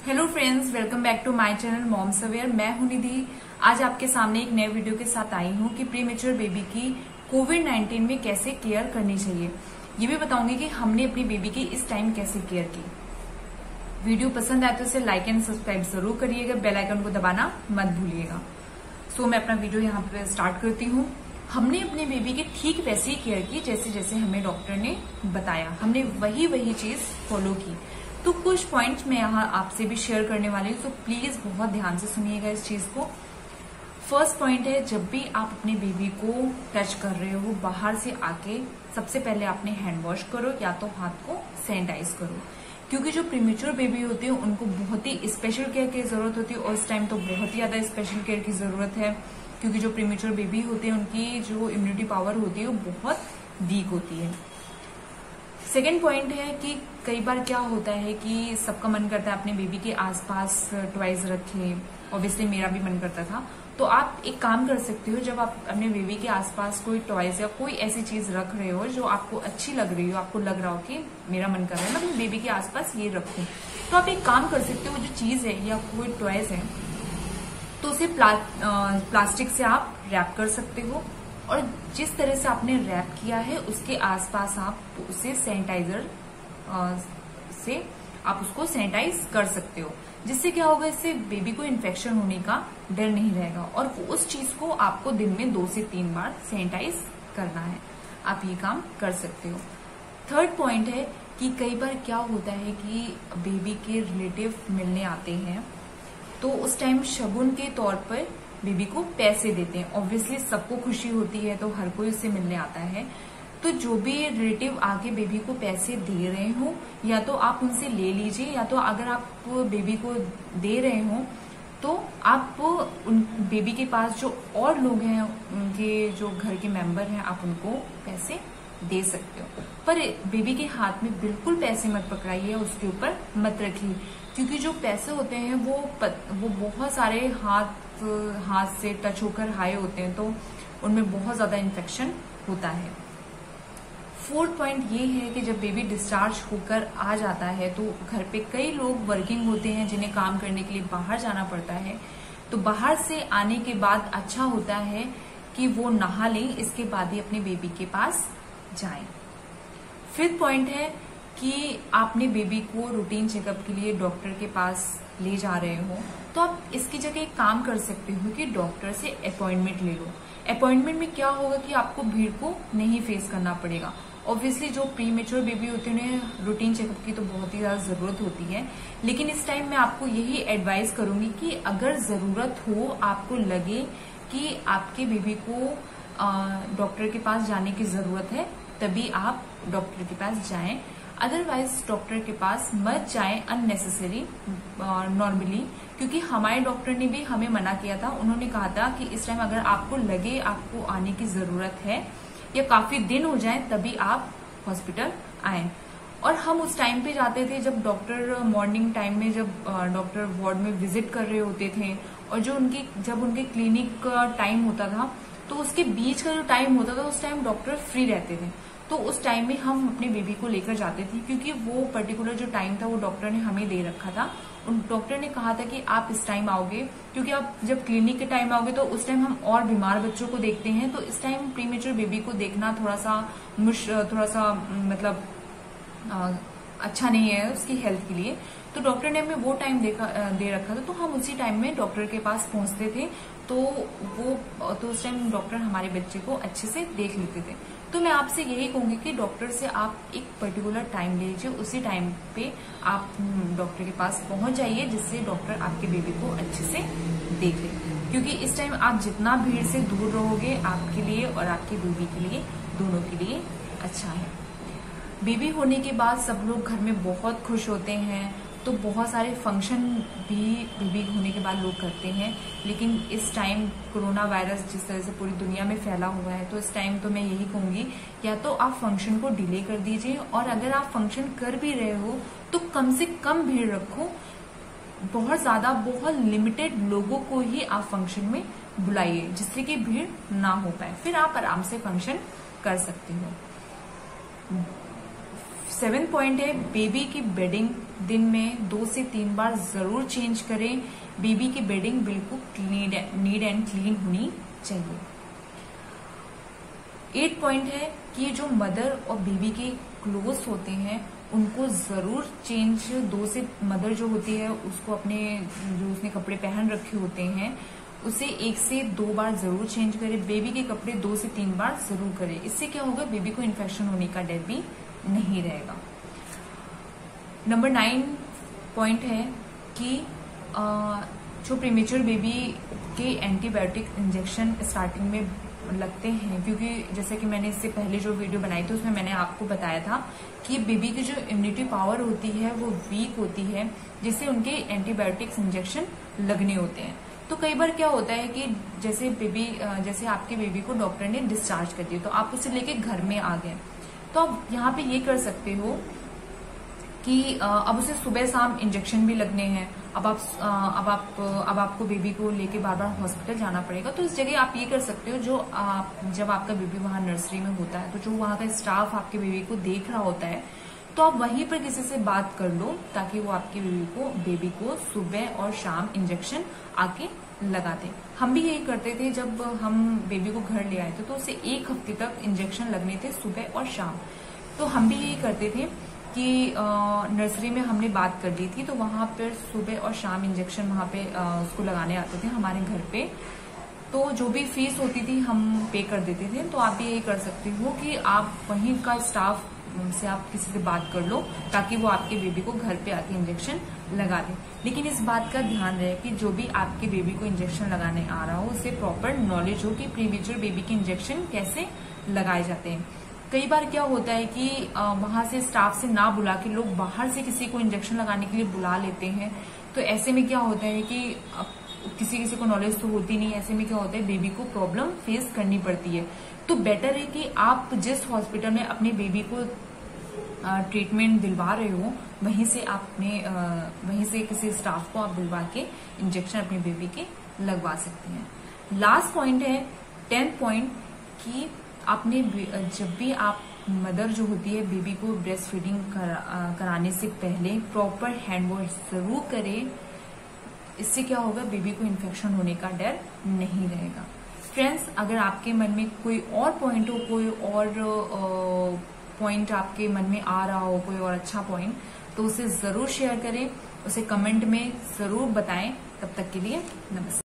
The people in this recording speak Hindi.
Hello friends, welcome back to my channel moms aware. मैं हूं निधि। आज आपके सामने एक नए वीडियो के साथ आई हूं कि प्रीमेच्योर बेबी की कोविड-19 में कैसे केयर करनी चाहिए। ये भी बताऊंगी कि हमने अपनी बेबी की इस टाइम कैसे केयर की। वीडियो पसंद आए तो इसे लाइक एंड सब्सक्राइब जरूर करिएगा, बेल आइकन को दबाना मत भूलिएगा। सो मैं अपना वीडियो यहाँ पे स्टार्ट करती हूँ। हमने अपने बेबी की ठीक वैसे ही केयर की जैसे जैसे हमें डॉक्टर ने बताया, हमने वही चीज फॉलो की। तो कुछ पॉइंट्स मैं यहाँ आपसे भी शेयर करने वाली हूँ, तो प्लीज बहुत ध्यान से सुनिएगा इस चीज को। फर्स्ट पॉइंट है, जब भी आप अपने बेबी को टच कर रहे हो बाहर से आके, सबसे पहले आपने हैंड वॉश करो या तो हाथ को सैनिटाइज करो, क्योंकि जो प्रीमेच्योर बेबी होते हैं उनको बहुत ही स्पेशल केयर की जरूरत होती है और इस टाइम तो बहुत ही ज्यादा स्पेशल केयर की जरूरत है, क्योंकि जो प्रीमेच्योर बेबी होते हैं उनकी जो इम्यूनिटी पावर होती है वो बहुत वीक होती है। सेकेंड पॉइंट है कि कई बार क्या होता है कि सबका मन करता है अपने बेबी के आसपास टॉयज रखे। ऑब्वियसली मेरा भी मन करता था। तो आप एक काम कर सकते हो, जब आप अपने बेबी के आसपास कोई टॉयज या कोई ऐसी चीज रख रहे हो जो आपको अच्छी लग रही हो, आपको लग रहा हो कि मेरा मन कर रहा है मैं अपने बेबी के आसपास ये रखूं, तो आप एक काम कर सकते हो, जो चीज है या कोई टॉयज है तो उसे प्लास्टिक से आप रैप कर सकते हो और जिस तरह से आपने रैप किया है उसके आसपास आप उसे सैनिटाइजर से आप उसको सैनिटाइज कर सकते हो, जिससे क्या होगा, इससे बेबी को इन्फेक्शन होने का डर नहीं रहेगा और उस चीज को आपको दिन में 2 से 3 बार सैनिटाइज करना है। आप ये काम कर सकते हो। थर्ड पॉइंट है कि कई बार क्या होता है कि बेबी के रिलेटिव मिलने आते हैं, तो उस टाइम शगुन के तौर पर बेबी को पैसे देते हैं। ऑब्वियसली सबको खुशी होती है तो हर कोई उससे मिलने आता है। तो जो भी रिलेटिव आके बेबी को पैसे दे रहे हो, या तो आप उनसे ले लीजिए, या तो अगर आप बेबी को दे रहे हो तो आप उन बेबी के पास जो और लोग हैं, उनके जो घर के मेंबर हैं, आप उनको पैसे दे सकते हो। पर बेबी के हाथ में बिल्कुल पैसे मत पकड़ाइए, उसके ऊपर मत रखिए, क्योंकि जो पैसे होते हैं वो बहुत सारे हाथ से टच होकर हाई होते हैं, तो उनमें बहुत ज्यादा इन्फेक्शन होता है। फोर्थ पॉइंट ये है कि जब बेबी डिस्चार्ज होकर आ जाता है तो घर पे कई लोग वर्किंग होते हैं जिन्हें काम करने के लिए बाहर जाना पड़ता है, तो बाहर से आने के बाद अच्छा होता है कि वो नहा लें, इसके बाद ही अपने बेबी के पास जाएं। फिफ्थ पॉइंट है कि आपने बेबी को रूटीन चेकअप के लिए डॉक्टर के पास ले जा रहे हो, तो आप इसकी जगह एक काम कर सकते हो कि डॉक्टर से अपॉइंटमेंट ले लो। अपॉइंटमेंट में क्या होगा कि आपको भीड़ को नहीं फेस करना पड़ेगा। ऑब्वियसली जो प्रीमेच्योर बेबी होते हैं उन्हें रूटीन चेकअप की तो बहुत ही ज्यादा जरूरत होती है, लेकिन इस टाइम मैं आपको यही एडवाइस करूंगी कि अगर जरूरत हो, आपको लगे कि आपके बेबी को डॉक्टर के पास जाने की जरूरत है, तभी आप डॉक्टर के पास जाएं। अदरवाइज डॉक्टर के पास मत जाएं अननेसेसरी नॉर्मली, क्योंकि हमारे डॉक्टर ने भी हमें मना किया था। उन्होंने कहा था कि इस टाइम अगर आपको लगे आपको आने की जरूरत है या काफी दिन हो जाए, तभी आप हॉस्पिटल आए। और हम उस टाइम पे जाते थे जब डॉक्टर मॉर्निंग टाइम में, जब डॉक्टर वार्ड में विजिट कर रहे होते थे, और जब उनके क्लिनिक का टाइम होता था तो उसके बीच का जो टाइम होता था उस टाइम डॉक्टर फ्री रहते थे, तो उस टाइम में हम अपने बेबी को लेकर जाते थे, क्योंकि वो पर्टिकुलर जो टाइम था वो डॉक्टर ने हमें दे रखा था। उन डॉक्टर ने कहा था कि आप इस टाइम आओगे, क्योंकि आप जब क्लिनिक के टाइम आओगे तो उस टाइम हम और बीमार बच्चों को देखते हैं, तो इस टाइम प्रीमेच्योर बेबी को देखना थोड़ा सा मतलब अच्छा नहीं है उसकी हेल्थ के लिए। तो डॉक्टर ने हमें वो टाइम दे रखा था, तो हम उसी टाइम में डॉक्टर के पास पहुंचते थे, तो उस टाइम डॉक्टर हमारे बच्चे को अच्छे से देख लेते थे। तो मैं आपसे यही कहूंगी कि डॉक्टर से आप एक पर्टिकुलर टाइम लीजिए, उसी टाइम पे आप डॉक्टर के पास पहुंच जाइए, जिससे डॉक्टर आपके बेबी को अच्छे से देख ले, क्योंकि इस टाइम आप जितना भीड़ से दूर रहोगे आपके लिए और आपके बेबी के लिए, दोनों के लिए अच्छा है। बेबी होने के बाद सब लोग घर में बहुत खुश होते हैं, तो बहुत सारे फंक्शन भी बेबी होने के बाद लोग करते हैं, लेकिन इस टाइम कोरोना वायरस जिस तरह से पूरी दुनिया में फैला हुआ है, तो इस टाइम तो मैं यही कहूंगी, या तो आप फंक्शन को डिले कर दीजिए, और अगर आप फंक्शन कर भी रहे हो तो कम से कम भीड़ रखो। बहुत लिमिटेड लोगों को ही आप फंक्शन में बुलाइए, जिससे कि भीड़ ना हो पाए, फिर आप आराम से फंक्शन कर सकते हो। 7th पॉइंट है बेबी की बेडिंग दिन में 2 से 3 बार जरूर चेंज करें। बेबी की बेडिंग बिल्कुल नीट एंड क्लीन होनी चाहिए। 8th पॉइंट है कि जो मदर और बेबी के क्लोथ्स होते हैं उनको जरूर चेंज 2 से मदर जो होती है उसको अपने जो उसने कपड़े पहन रखे होते हैं उसे 1 से 2 बार जरूर चेंज करे। बेबी के कपड़े 2 से 3 बार जरूर करे। इससे क्या होगा, बेबी को इन्फेक्शन होने का डर भी नहीं रहेगा। नंबर 9 पॉइंट है कि जो प्रीमेच्योर बेबी के एंटीबायोटिक इंजेक्शन स्टार्टिंग में लगते हैं, क्योंकि जैसे कि मैंने इससे पहले जो वीडियो बनाई थी उसमें मैंने आपको बताया था कि बेबी की जो इम्यूनिटी पावर होती है वो वीक होती है, जिससे उनके एंटीबायोटिक्स इंजेक्शन लगने होते हैं। तो कई बार क्या होता है कि जैसे आपके बेबी को डॉक्टर ने डिस्चार्ज कर दिया तो आप उसे लेके घर में आ गए, तो आप यहाँ पे ये कर सकते हो कि अब उसे सुबह शाम इंजेक्शन भी लगने हैं। अब आपको बेबी को लेके बार बार हॉस्पिटल जाना पड़ेगा। तो इस जगह आप ये कर सकते हो, जब आपका बेबी वहां नर्सरी में होता है तो जो वहां का स्टाफ आपके बेबी को देख रहा होता है तो आप वहीं पर किसी से बात कर लो ताकि वो आपके बेबी को सुबह और शाम इंजेक्शन आके लगा दे। हम भी यही करते थे, जब हम बेबी को घर ले आए थे तो उसे 1 हफ्ते तक इंजेक्शन लगने थे सुबह और शाम। तो हम भी यही करते थे कि नर्सरी में हमने बात कर ली थी तो वहां पर सुबह और शाम इंजेक्शन वहां पे उसको लगाने आते थे हमारे घर पे। तो जो भी फीस होती थी हम पे कर देते थे। तो आप भी यही कर सकते हो कि आप वहीं का स्टाफ से आप किसी से बात कर लो ताकि वो आपके बेबी को घर पे आके इंजेक्शन लगा दे। लेकिन इस बात का ध्यान रहे कि जो भी आपके बेबी को इंजेक्शन लगाने आ रहा हो उसे प्रॉपर नॉलेज हो कि प्रीमेच्योर बेबी के इंजेक्शन कैसे लगाए जाते हैं। कई बार क्या होता है कि वहां से स्टाफ से ना बुला के लोग बाहर से किसी को इंजेक्शन लगाने के लिए बुला लेते हैं। तो ऐसे में क्या होता है कि किसी को नॉलेज तो होती नहीं, ऐसे में क्या होता है बेबी को प्रॉब्लम फेस करनी पड़ती है। तो बेटर है कि आप जिस हॉस्पिटल में अपने बेबी को ट्रीटमेंट दिलवा रहे हो वहीं से किसी स्टाफ को आप बुलवा के इंजेक्शन अपने बेबी के लगवा सकते हैं। लास्ट पॉइंट है 10th पॉइंट कि आपने जब भी आप मदर जो होती है बेबी को ब्रेस्ट फीडिंग कराने से पहले प्रॉपर हैंड वॉश जरूर करें। इससे क्या होगा, बेबी को इन्फेक्शन होने का डर नहीं रहेगा। फ्रेंड्स, अगर आपके मन में कोई और पॉइंट हो, कोई और पॉइंट आपके मन में आ रहा हो, कोई और अच्छा पॉइंट, तो उसे जरूर शेयर करें, उसे कमेंट में जरूर बताएं। तब तक के लिए नमस्कार।